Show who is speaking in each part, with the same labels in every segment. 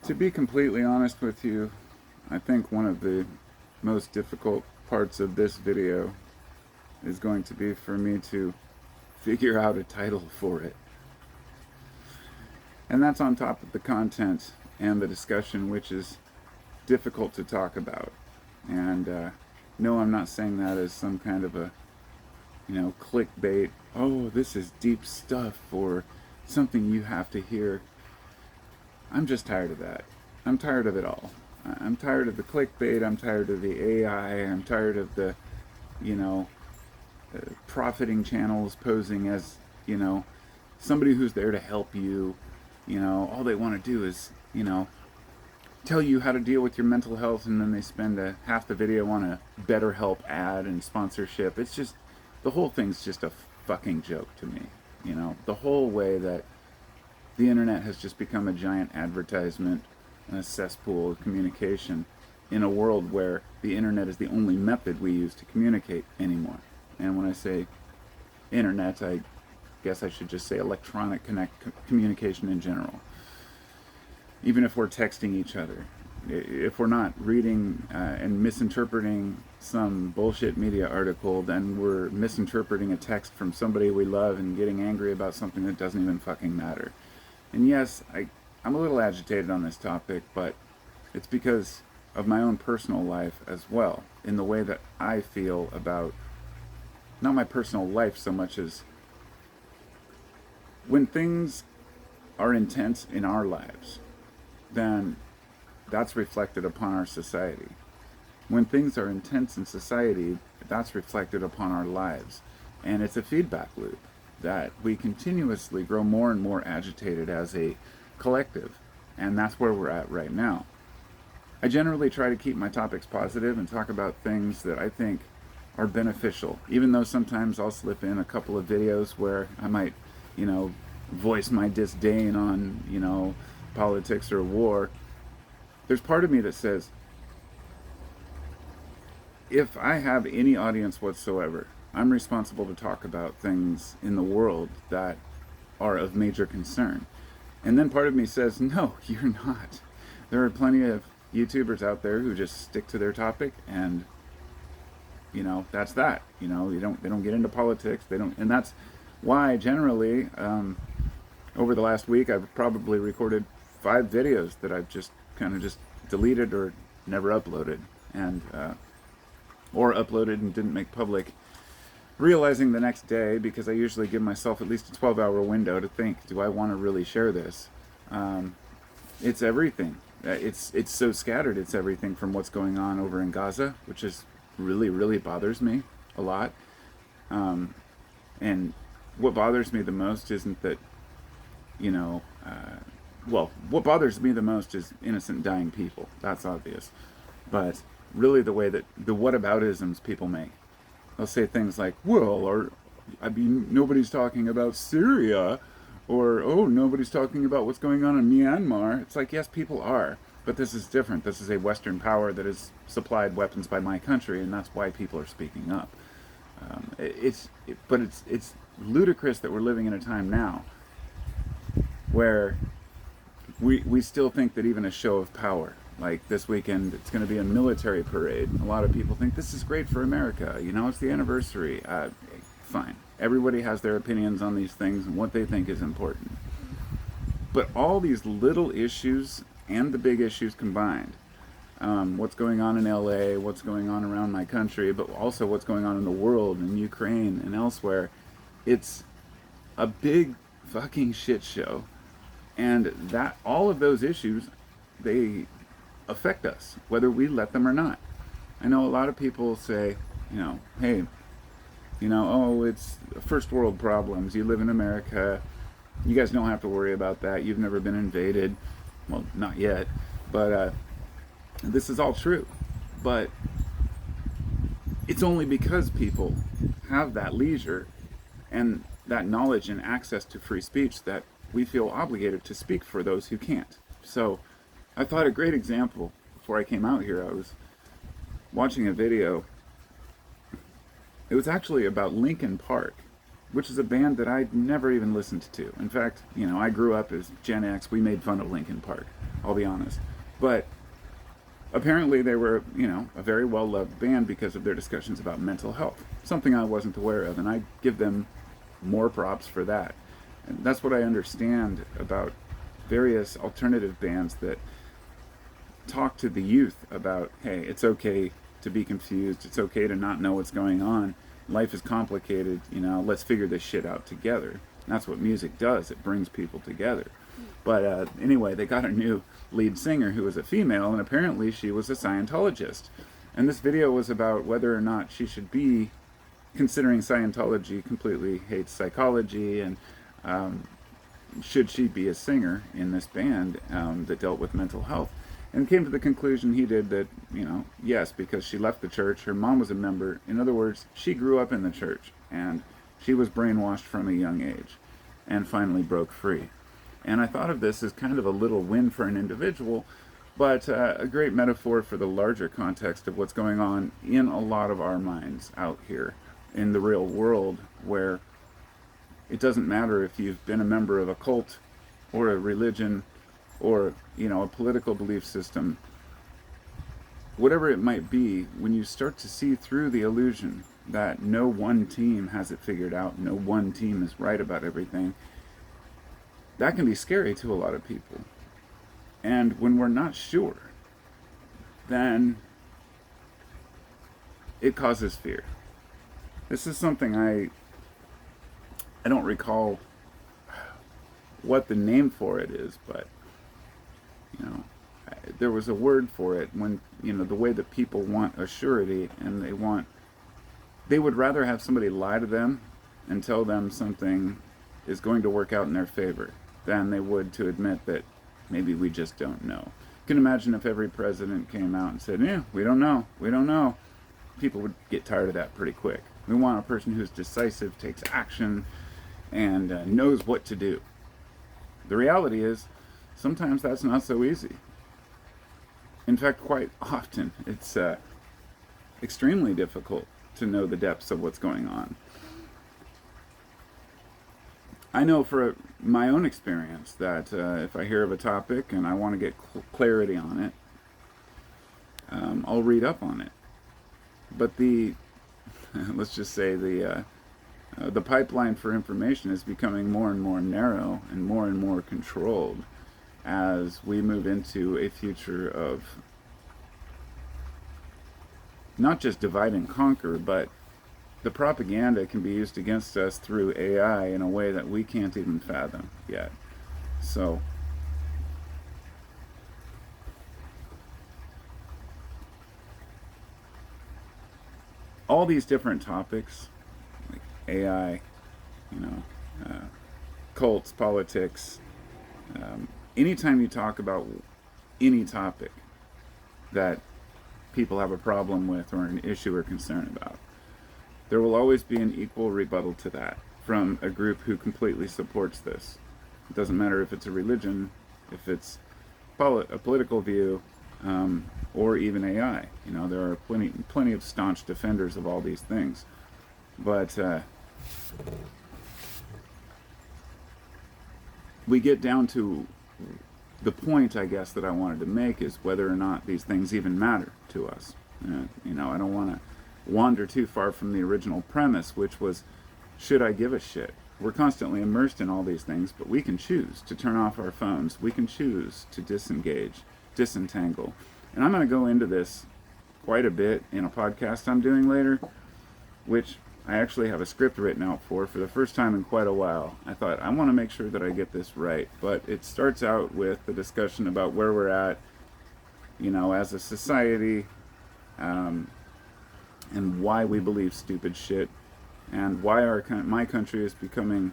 Speaker 1: To be completely honest with you, I think one of the most difficult parts of this video is going to be for me to figure out a title for it. And that's on top of the content and the discussion, which is difficult to talk about. And no, I'm not saying that as some kind of a, clickbait, oh, this is deep stuff or something you have to hear. I'm just tired of that. I'm tired of it all. I'm tired of the clickbait. I'm tired of the AI. I'm tired of the, profiting channels posing as, somebody who's there to help you. All they want to do is, tell you how to deal with your mental health, and then they spend half the video on a BetterHelp ad and sponsorship. It's just, the whole thing's just a fucking joke to me. The whole way that the internet has just become a giant advertisement and a cesspool of communication in a world where the internet is the only method we use to communicate anymore. And when I say internet, I guess I should just say electronic communication in general. Even if we're texting each other, if we're not reading and misinterpreting some bullshit media article, then we're misinterpreting a text from somebody we love and getting angry about something that doesn't even fucking matter. And yes, I'm a little agitated on this topic, but it's because of my own personal life as well, in the way that I feel about, not my personal life so much as when things are intense in our lives, then that's reflected upon our society. When things are intense in society, that's reflected upon our lives. And it's a feedback loop that we continuously grow more and more agitated as a collective. And that's where we're at right now. I generally try to keep my topics positive and talk about things that I think are beneficial, even though sometimes I'll slip in a couple of videos where I might, voice my disdain on, politics or war. There's part of me that says, if I have any audience whatsoever, I'm responsible to talk about things in the world that are of major concern. And then part of me says, no, you're not. There are plenty of YouTubers out there who just stick to their topic, and that's that. They don't get into politics. They don't, and that's why generally over the last week I've probably recorded 5 videos that I've just kind of just deleted or never uploaded, and or uploaded and didn't make public, realizing the next day, because I usually give myself at least a 12-hour window to think, do I want to really share this? It's everything. It's so scattered. It's everything from what's going on over in Gaza, which is really bothers me a lot. And what bothers me the most isn't that, what bothers me the most is innocent dying people. That's obvious. But really the way that the whataboutisms people make. They'll say things like, nobody's talking about Syria, or, oh, nobody's talking about what's going on in Myanmar. It's like, yes, people are, but this is different. This is a Western power that has supplied weapons by my country, and that's why people are speaking up. It's ludicrous that we're living in a time now where we still think that even a show of power, like this weekend, it's going to be a military parade. A lot of people think this is great for America. It's the anniversary. Fine. Everybody has their opinions on these things and what they think is important. But all these little issues and the big issues combined, what's going on in LA, what's going on around my country, but also what's going on in the world, in Ukraine and elsewhere, it's a big fucking shit show. And that all of those issues, they affect us, whether we let them or not. I know a lot of people say, hey, oh, it's first world problems. You live in America. You guys don't have to worry about that. You've never been invaded. Well, not yet. But this is all true. But it's only because people have that leisure and that knowledge and access to free speech that we feel obligated to speak for those who can't. So I thought a great example, before I came out here, I was watching a video. It was actually about Linkin Park, which is a band that I'd never even listened to. In fact, I grew up as Gen X. We made fun of Linkin Park. I'll be honest. But apparently they were, a very well-loved band because of their discussions about mental health, something I wasn't aware of, and I give them more props for that. And that's what I understand about various alternative bands that talk to the youth about, hey, it's okay to be confused, it's okay to not know what's going on, life is complicated, let's figure this shit out together. And that's what music does, it brings people together. But anyway, they got a new lead singer who was a female, and apparently she was a Scientologist. And this video was about whether or not she should be, considering Scientology completely hates psychology, and should she be a singer in this band that dealt with mental health. And came to the conclusion he did that, yes, because she left the church, her mom was a member. In other words, she grew up in the church, and she was brainwashed from a young age, and finally broke free. And I thought of this as kind of a little win for an individual, but a great metaphor for the larger context of what's going on in a lot of our minds out here in the real world, where it doesn't matter if you've been a member of a cult or a religion or, a political belief system. Whatever it might be, when you start to see through the illusion that no one team has it figured out, no one team is right about everything, that can be scary to a lot of people. And when we're not sure, then it causes fear. This is something I don't recall what the name for it is, but there was a word for it when, the way that people want a surety, and they would rather have somebody lie to them and tell them something is going to work out in their favor than they would to admit that maybe we just don't know. You can imagine if every president came out and said, we don't know. People would get tired of that pretty quick. We want a person who's decisive, takes action, and knows what to do. The reality is, sometimes that's not so easy. In fact, quite often, it's extremely difficult to know the depths of what's going on. I know for my own experience that if I hear of a topic and I want to get clarity on it, I'll read up on it. But let's just say the pipeline for information is becoming more and more narrow and more controlled as we move into a future of not just divide and conquer, but the propaganda can be used against us through AI in a way that we can't even fathom yet. So, all these different topics, like AI, cults, politics, anytime you talk about any topic that people have a problem with or an issue or concern about, there will always be an equal rebuttal to that from a group who completely supports this. It doesn't matter if it's a religion, if it's a political view, or even AI. There are plenty of staunch defenders of all these things. But we get down to the point, I guess, that I wanted to make is whether or not these things even matter to us. I don't want to wander too far from the original premise, which was, should I give a shit? We're constantly immersed in all these things, but we can choose to turn off our phones. We can choose to disengage, disentangle. And I'm going to go into this quite a bit in a podcast I'm doing later, which I actually have a script written out for the first time in quite a while. I thought, I want to make sure that I get this right. But it starts out with the discussion about where we're at, as a society, and why we believe stupid shit, and why my country is becoming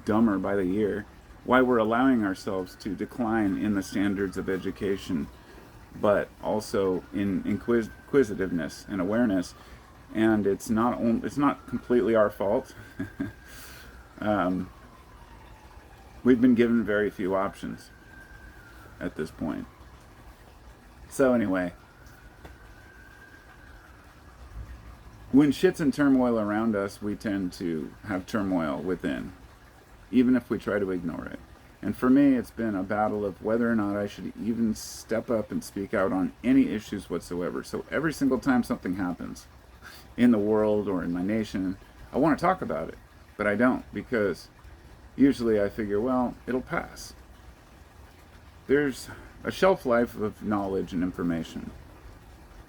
Speaker 1: dumber by the year, why we're allowing ourselves to decline in the standards of education, but also in inquisitiveness and awareness. And it's not completely our fault. We've been given very few options at this point. So anyway, when shit's in turmoil around us, we tend to have turmoil within, even if we try to ignore it. And for me, it's been a battle of whether or not I should even step up and speak out on any issues whatsoever. So every single time something happens in the world or in my nation, I want to talk about it. But I don't, because usually I figure, well, it'll pass. There's a shelf life of knowledge and information.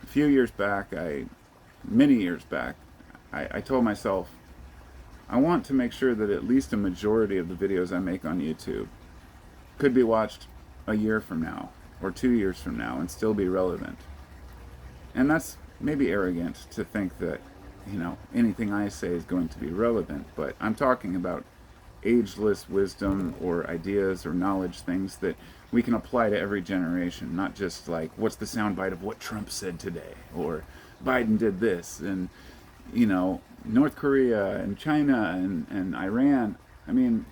Speaker 1: A few years back, many years back, I told myself, I want to make sure that at least a majority of the videos I make on YouTube could be watched a year from now or 2 years from now and still be relevant. And that's maybe arrogant to think that, anything I say is going to be relevant, but I'm talking about ageless wisdom or ideas or knowledge, things that we can apply to every generation, not just like, what's the soundbite of what Trump said today, or Biden did this, and, North Korea and China and Iran. I mean,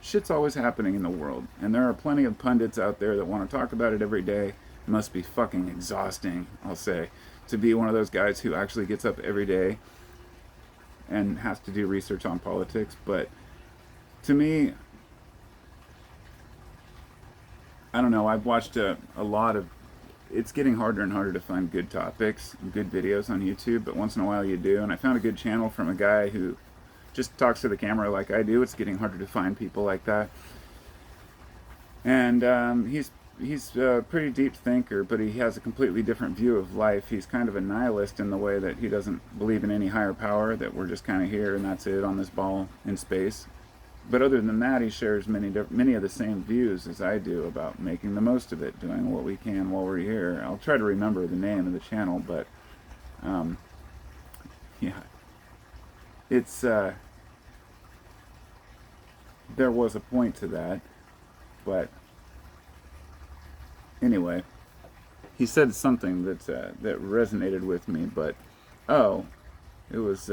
Speaker 1: shit's always happening in the world, and there are plenty of pundits out there that want to talk about it every day. It must be fucking exhausting, I'll say, to be one of those guys who actually gets up every day and has to do research on politics. But to me, I don't know, I've watched a lot of, it's getting harder and harder to find good topics, good videos on YouTube, but once in a while you do, and I found a good channel from a guy who just talks to the camera like I do. It's getting harder to find people like that. And he's a pretty deep thinker, but he has a completely different view of life. He's kind of a nihilist in the way that he doesn't believe in any higher power, that we're just kind of here and that's it on this ball in space. But other than that, he shares many of the same views as I do about making the most of it, doing what we can while we're here. I'll try to remember the name of the channel, but yeah, it's there was a point to that, but anyway, he said something that resonated with me. But it was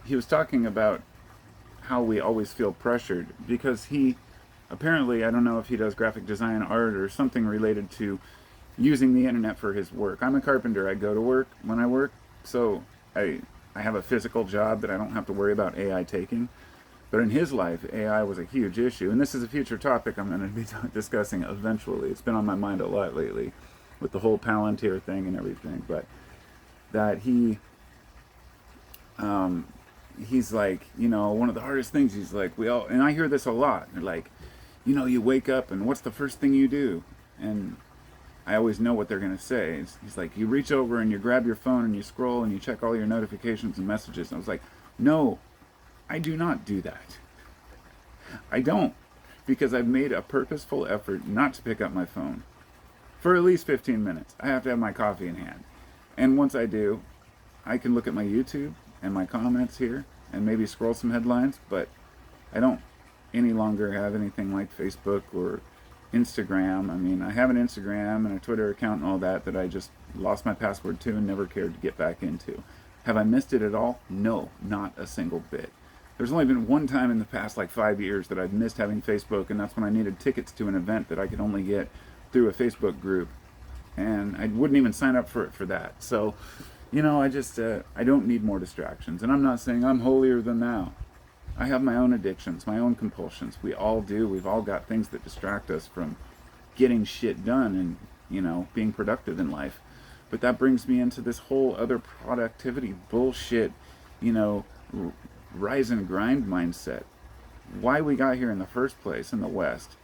Speaker 1: he was talking about how we always feel pressured because he apparently, I don't know if he does graphic design, art, or something related to using the internet for his work. I'm a carpenter. I go to work when I work, so I have a physical job that I don't have to worry about AI taking. But in his life, AI was a huge issue, and this is a future topic I'm going to be discussing eventually. It's been on my mind a lot lately with the whole Palantir thing and everything. But that he's like, one of the hardest things, he's like, and I hear this a lot. They're like, you wake up and what's the first thing you do? And I always know what they're going to say. He's like, you reach over and you grab your phone and you scroll and you check all your notifications and messages. And I was like, no, I do not do that. I don't, because I've made a purposeful effort not to pick up my phone for at least 15 minutes. I have to have my coffee in hand. And once I do, I can look at my YouTube and my comments here and maybe scroll some headlines, but I don't any longer have anything like Facebook or Instagram. I mean, I have an Instagram and a Twitter account and all that I just lost my password to and never cared to get back into. Have I missed it at all? No, not a single bit. There's only been one time in the past 5 years that I've missed having Facebook, and that's when I needed tickets to an event that I could only get through a Facebook group, and I wouldn't even sign up for it for that. So I just, I don't need more distractions. And I'm not saying I'm holier than thou. I have my own addictions, my own compulsions. We all do. We've all got things that distract us from getting shit done and, being productive in life. But that brings me into this whole other productivity bullshit, rise and grind mindset. Why we got here in the first place in the West,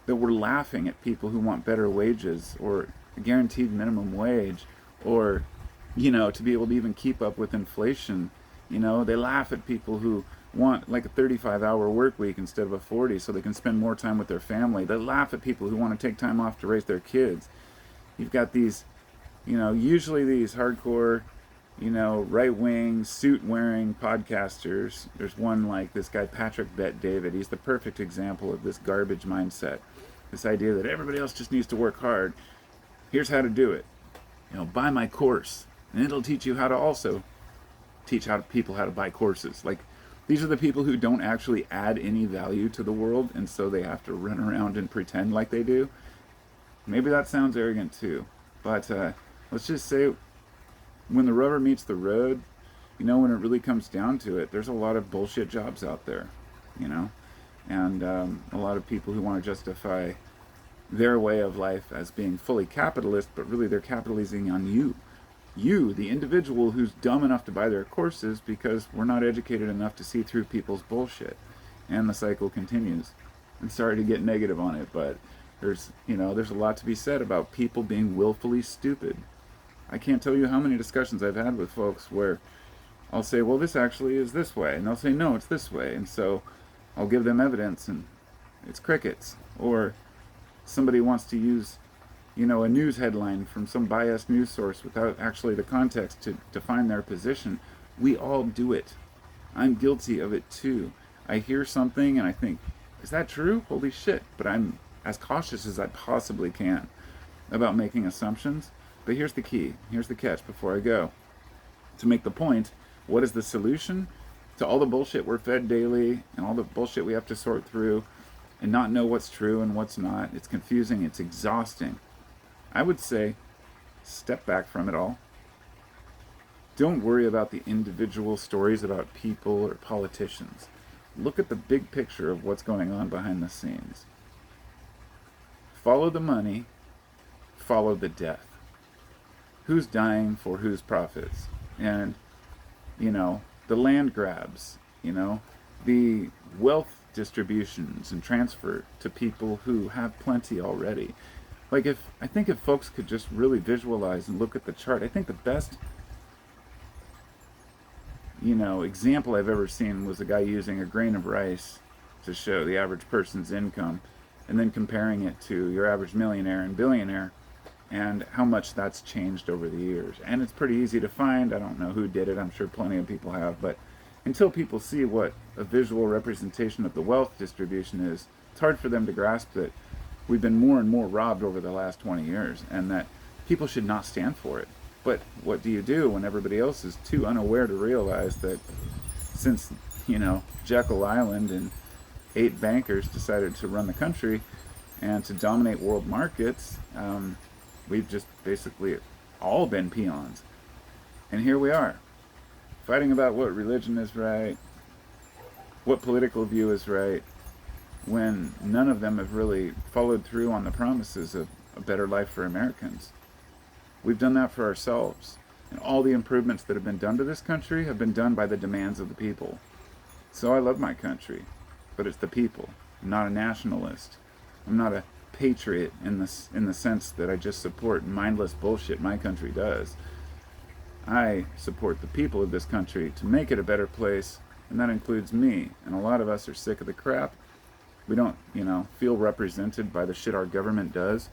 Speaker 1: that we're laughing at people who want better wages or a guaranteed minimum wage or to be able to even keep up with inflation. They laugh at people who want like a 35-hour work week instead of a 40 so they can spend more time with their family. They laugh at people who want to take time off to raise their kids. You've got these, usually these hardcore, right-wing, suit-wearing podcasters. There's one like this guy, Patrick Bet-David. He's the perfect example of this garbage mindset. This idea that everybody else just needs to work hard. Here's how to do it. Buy my course. And it'll teach you how to also teach people how to buy courses. Like, these are the people who don't actually add any value to the world, and so they have to run around and pretend like they do. Maybe that sounds arrogant too, but let's just say when the rubber meets the road, when it really comes down to it, there's a lot of bullshit jobs out there, And a lot of people who want to justify their way of life as being fully capitalist, but really they're capitalizing on you. You, the individual who's dumb enough to buy their courses because we're not educated enough to see through people's bullshit. And the cycle continues. I'm sorry to get negative on it, but there's a lot to be said about people being willfully stupid. I can't tell you how many discussions I've had with folks where I'll say, well, this actually is this way. And they'll say, no, it's this way. And so I'll give them evidence and it's crickets. Or somebody wants to use, a news headline from some biased news source without actually the context to define their position. We all do it. I'm guilty of it too. I hear something and I think, is that true? Holy shit. But I'm as cautious as I possibly can about making assumptions. But here's the key. Here's the catch before I go. To make the point, what is the solution to all the bullshit we're fed daily and all the bullshit we have to sort through and not know what's true and what's not? It's confusing. It's exhausting. I would say step back from it all. Don't worry about the individual stories about people or politicians. Look at the big picture of what's going on behind the scenes. Follow the money. Follow the death. Who's dying for whose profits? And, the land grabs, the wealth distributions and transfer to people who have plenty already. I think if folks could just really visualize and look at the chart, I think the best, example I've ever seen was a guy using a grain of rice to show the average person's income and then comparing it to your average millionaire and billionaire and how much that's changed over the years. And it's pretty easy to find. I don't know who did it. I'm sure plenty of people have. But until people see what a visual representation of the wealth distribution is, it's hard for them to grasp that we've been more and more robbed over the last 20 years and that people should not stand for it. But what do you do when everybody else is too unaware to realize that since, Jekyll Island and 8 bankers decided to run the country and to dominate world markets, we've just basically all been peons. And here we are, fighting about what religion is right, what political view is right, when none of them have really followed through on the promises of a better life for Americans. We've done that for ourselves. And all the improvements that have been done to this country have been done by the demands of the people. So I love my country, but it's the people. I'm not a nationalist. I'm not a patriot in the sense that I just support mindless bullshit my country does. I support the people of this country to make it a better place, and that includes me. And a lot of us are sick of the crap. We don't, feel represented by the shit our government does.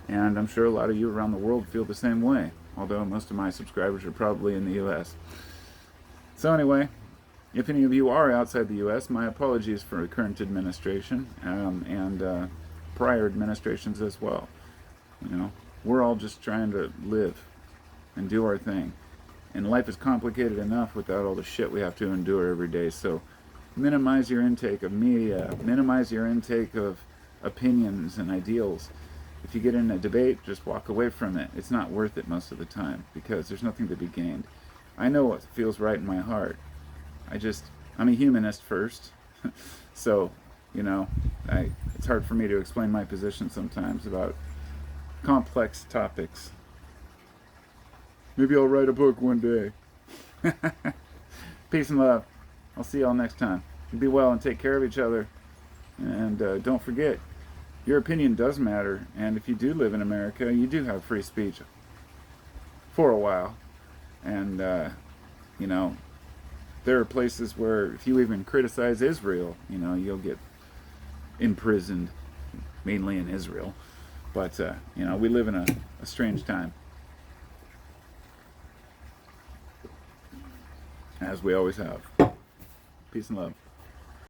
Speaker 1: And I'm sure a lot of you around the world feel the same way, although most of my subscribers are probably in the U.S. So anyway, if any of you are outside the U.S., my apologies for the current administration and prior administrations as well. We're all just trying to live and do our thing. And life is complicated enough without all the shit we have to endure every day. So minimize your intake of media, minimize your intake of opinions and ideals. If you get in a debate, just walk away from it. It's not worth it most of the time because there's nothing to be gained. I know what feels right in my heart. I'm a humanist first. So, it's hard for me to explain my position sometimes about complex topics. Maybe I'll write a book one day. Peace and love. I'll see y'all next time. Be well and take care of each other. And don't forget, your opinion does matter. And if you do live in America, you do have free speech for a while. And, there are places where if you even criticize Israel, you'll get imprisoned, mainly in Israel. But, we live in a strange time. As we always have. Peace and love.